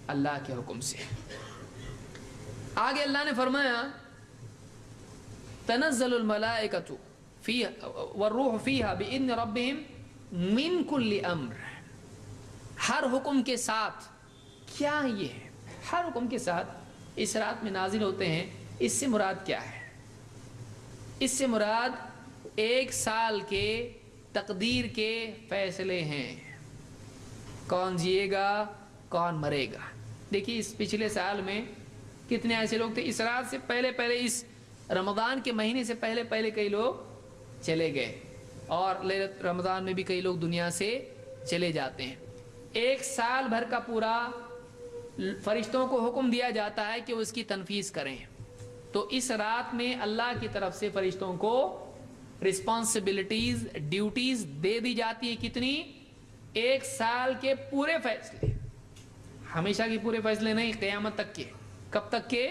اللہ کے حکم سے۔ آگے اللہ نے فرمایا تنزل الملائکۃ والروح فیہا بإذن ربہم من کل امر، ہر حکم کے ساتھ، کیا یہ ہے ہر حکم کے ساتھ اس رات میں نازل ہوتے ہیں، اس سے مراد کیا ہے؟ اس سے مراد 1 سال کے تقدیر کے فیصلے ہیں، کون جیے گا کون مرے گا۔ دیکھیے اس پچھلے سال میں کتنے ایسے لوگ تھے، اس رات سے پہلے اس رمضان کے مہینے سے پہلے کئی لوگ چلے گئے، اور لیلۃ رمضان میں بھی کئی لوگ دنیا سے چلے جاتے ہیں۔ 1 سال بھر کا پورا فرشتوں کو حکم دیا جاتا ہے کہ وہ اس کی تنفیذ کریں، تو اس رات میں اللہ کی طرف سے فرشتوں کو رسپانسبلٹیز، ڈیوٹیز دے دی جاتی ہیں، کتنی؟ 1 سال کے پورے فیصلے، ہمیشہ کے پورے فیصلے نہیں، قیامت تک کے۔ کب تک کے؟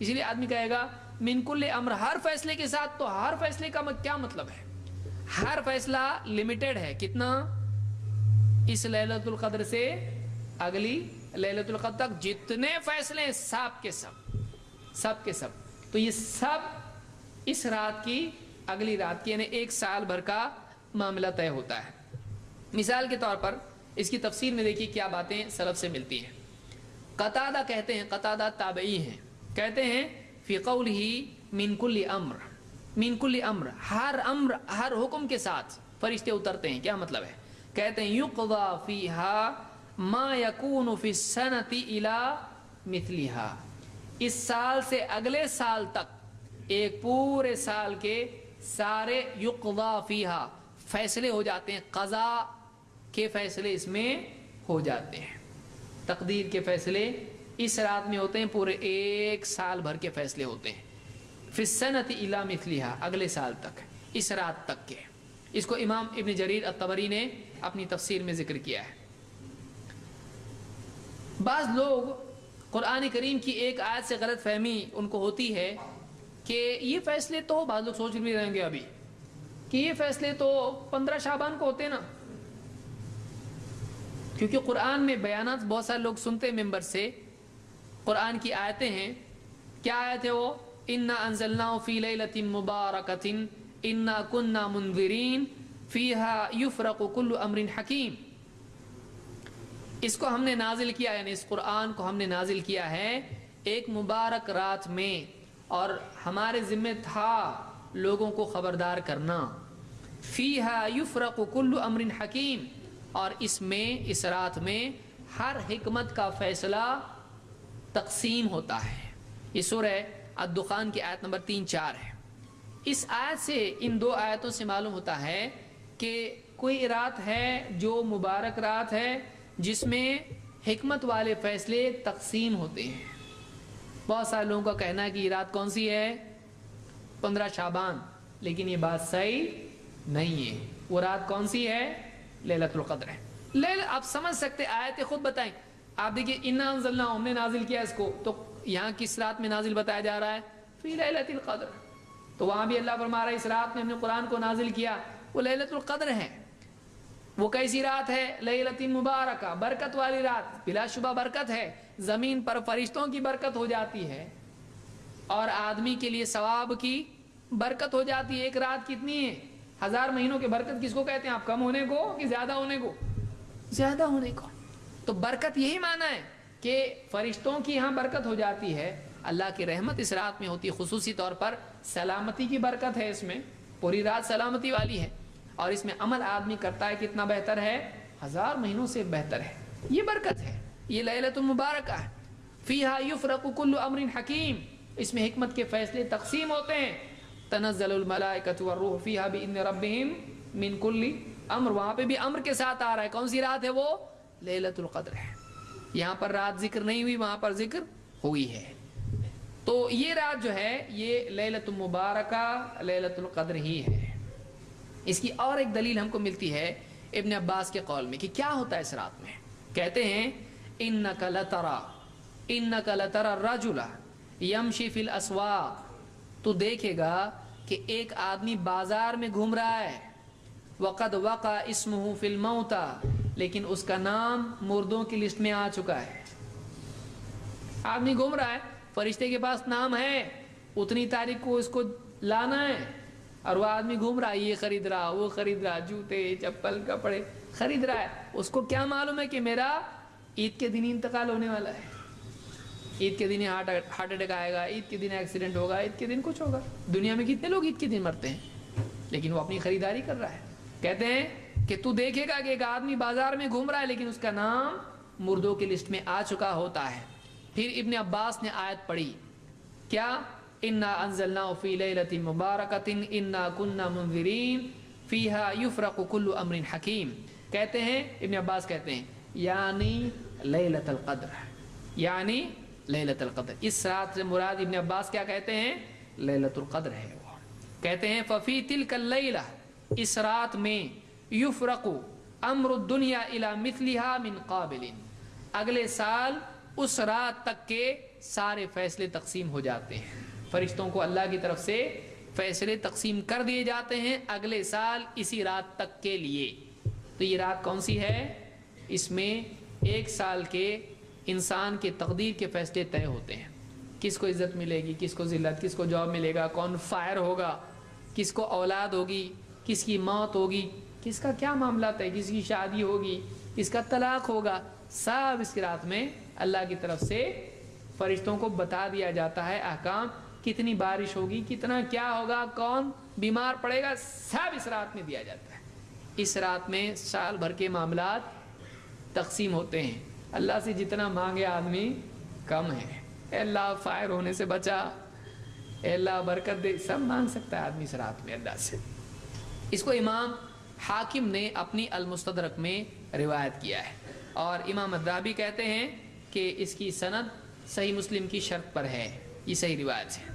اس لیے آدمی کہے گا من کل امر، ہر فیصلے کے ساتھ، تو ہر فیصلے کا کیا مطلب ہے؟ ہر فیصلہ لمیٹڈ ہے، کتنا؟ اس لیلۃ القدر سے اگلی لیلۃ القدر تک جتنے فیصلے سب کے سب، تو یہ سب اس رات کی اگلی رات کی، یعنی 1 سال بھر کا معاملہ طے ہوتا ہے۔ مثال کے طور پر اس کی تفسیر میں دیکھیے کیا باتیں سلف سے ملتی ہیں۔ قتادہ کہتے ہیں، قتادہ تابعی ہیں، کہتے ہیں فی قولہ من کل امر، من کل امر، ہر حکم کے ساتھ فرشتے اترتے ہیں، کیا مطلب ہے؟ کہتے ہیں یقضى فیہا ما یکون فی السنۃ الی مثلہا، اس سال سے اگلے سال تک ایک پورے سال کے سارے یقضى فیہا فیصلے ہو جاتے ہیں، قضاء کے فیصلے اس میں ہو جاتے ہیں، تقدیر کے فیصلے اس رات میں ہوتے ہیں، پورے 1 سال بھر کے فیصلے ہوتے ہیں، فی السنۃ الی مثلہا، اگلے سال تک، اس رات تک کے۔ اس کو امام ابن جریر الطبری نے اپنی تفسیر میں ذکر کیا ہے۔ بعض لوگ قرآن کریم کی ایک آیت سے غلط فہمی ان کو ہوتی ہے کہ یہ فیصلے تو، بعض لوگ سوچ بھی رہیں گے ابھی کہ یہ فیصلے تو 15 شعبان کو ہوتے نا، کیونکہ قرآن میں بیانات بہت سارے لوگ سنتے ہیں ممبر سے، قرآن کی آیتیں ہیں، کیا آیت ہے وہ؟ انا انزلناہ فی لیلۃ مبارکۃ انا کننا منذرین فیہا یفرق کل امر حکیم، اس کو ہم نے نازل کیا، یعنی اس قرآن کو ہم نے نازل کیا ہے ایک مبارک رات میں، اور ہمارے ذمہ تھا لوگوں کو خبردار کرنا، فیہا یفرق کل امر حکیم، اور اس میں، اس رات میں ہر حکمت کا فیصلہ تقسیم ہوتا ہے۔ یہ سورہ الدخان کی آیت نمبر 3-4 ہے۔ اس آیت سے، ان 2 آیتوں سے معلوم ہوتا ہے کہ کوئی رات ہے جو مبارک رات ہے جس میں حکمت والے فیصلے تقسیم ہوتے ہیں۔ بہت سارے لوگوں کا کہنا ہے کہ یہ رات کون سی ہے؟ 15 شعبان، لیکن یہ بات صحیح نہیں ہے۔ وہ رات کون سی ہے؟ لیلۃ القدر ہے۔ آپ سمجھ سکتے، آیتیں خود بتائیں۔ آپ دیکھیے انا انزلنا، ہم نے نازل کیا اس کو، تو یہاں کس رات میں نازل بتایا جا رہا ہے؟ فی لیلۃ القدر، تو وہاں بھی اللہ فرما رہا ہے اس رات میں ہم نے قرآن کو نازل کیا، وہ لیلۃ القدر ہے۔ وہ کیسی رات ہے؟ لیلۃ مبارکہ، برکت والی رات، بلا شبہ برکت ہے، زمین پر فرشتوں کی برکت ہو جاتی ہے اور آدمی کے لیے ثواب کی برکت ہو جاتی ہے۔ ایک رات کتنی ہے؟ 1000 مہینوں کی برکت کس کو کہتے ہیں آپ؟ کم ہونے کو کہ زیادہ ہونے کو؟ زیادہ ہونے کو۔ تو برکت یہی معنی ہے کہ فرشتوں کی یہاں برکت ہو جاتی ہے، اللہ کی رحمت اس رات میں ہوتی ہے، خصوصی طور پر سلامتی کی برکت ہے، اس میں پوری رات سلامتی والی ہے، اور اس میں عمل آدمی کرتا ہے کتنا بہتر ہے؟ 1000 مہینوں سے بہتر ہے۔ یہ برکت ہے، یہ لیلۃ المبارکہ ہے۔ فیہا یفرق کل امر حکیم، اس میں حکمت کے فیصلے تقسیم ہوتے ہیں۔ تنزل الملائکۃ والروح فیہا بإذن ربہم من کل امر، وہاں پہ بھی امر کے ساتھ آ رہا ہے۔ کون سی رات ہے وہ؟ لیلۃ القدر ہے۔ یہاں پر رات ذکر نہیں ہوئی، وہاں پر ذکر ہوئی ہے۔ تو یہ رات جو ہے یہ لیلۃ مبارکہ، لیلۃ القدر ہی ہے۔ اس کی اور ایک دلیل ہم کو ملتی ہے ابن عباس کے قول میں کہ کیا ہوتا ہے اس رات میں۔ کہتے ہیں انک لتری الرجل یمشی فی الاسواق، تو دیکھے گا کہ ایک آدمی بازار میں گھوم رہا ہے، وقد وقع اسمہ فی الموتى، لیکن اس کا نام مردوں کی لسٹ میں آ چکا ہے۔ آدمی گھوم رہا ہے، فرشتے کے پاس نام ہے، اتنی تاریخ کو اس کو لانا ہے، اور وہ آدمی گھوم رہا ہے، یہ خرید رہا وہ خرید رہا، جوتے چپل کپڑے خرید رہا ہے، اس کو کیا معلوم ہے کہ میرا عید کے دن انتقال ہونے والا ہے، عید کے دن ہارٹ اٹیک آئے گا، عید کے دن ایکسیڈنٹ ہوگا، عید کے دن کچھ ہوگا۔ دنیا میں کتنے لوگ عید کے دن مرتے ہیں، لیکن وہ اپنی خریداری کر رہا ہے۔ کہتے ہیں کہ تو دیکھے گا کہ ایک آدمی بازار میں گھوم رہا ہے لیکن اس کا نام مردوں کی لسٹ میں آ چکا ہوتا ہے۔ پھر ابن عباس نے آیت پڑھی، کیا؟ انا انزلناہ فی لیلۃ مبارکۃ انا کنا منذرین فیہا یفرق کل امر حکیم۔ کہتے ہیں ابن عباس کہتے ہیں یعنی لیلۃ القدر، یعنی لیلۃ القدر، اس رات سے مراد ابن عباس کیا کہتے ہیں؟ لیلۃ القدر ہے۔ وہ کہتے ہیں ففی تلک اللیلہ، اس رات میں یفرق امر الدنیا الی مثلہا من قابل، اگلے سال اس رات تک کے سارے فیصلے تقسیم ہو جاتے ہیں، فرشتوں کو اللہ کی طرف سے فیصلے تقسیم کر دیے جاتے ہیں اگلے سال اسی رات تک کے لیے۔ تو یہ رات کون سی ہے؟ اس میں ایک سال کے انسان کے تقدیر کے فیصلے طے ہوتے ہیں، کس کو عزت ملے گی، کس کو ذلت، کس کو جاب ملے گا، کون فائر ہوگا، کس کو اولاد ہوگی، کس کی موت ہوگی، کس کا کیا معاملات ہے، کس کی شادی ہوگی، کس کا طلاق ہوگا، سب اس رات میں اللہ کی طرف سے فرشتوں کو بتا دیا جاتا ہے احکام، کتنی بارش ہوگی، کتنا کیا ہوگا، کون بیمار پڑے گا، سب اس رات میں دیا جاتا ہے۔ اس رات میں سال بھر کے معاملات تقسیم ہوتے ہیں، اللہ سے جتنا مانگے آدمی کم ہے، اے اللہ فائر ہونے سے بچا، اے اللہ برکت دے، سب مانگ سکتا ہے آدمی اس رات میں اللہ سے۔ اس کو امام حاکم نے اپنی المستدرک میں روایت کیا ہے، اور امام الذہبی کہتے ہیں کہ اس کی سند صحیح مسلم کی شرط پر ہے، یہ صحیح روایت ہے۔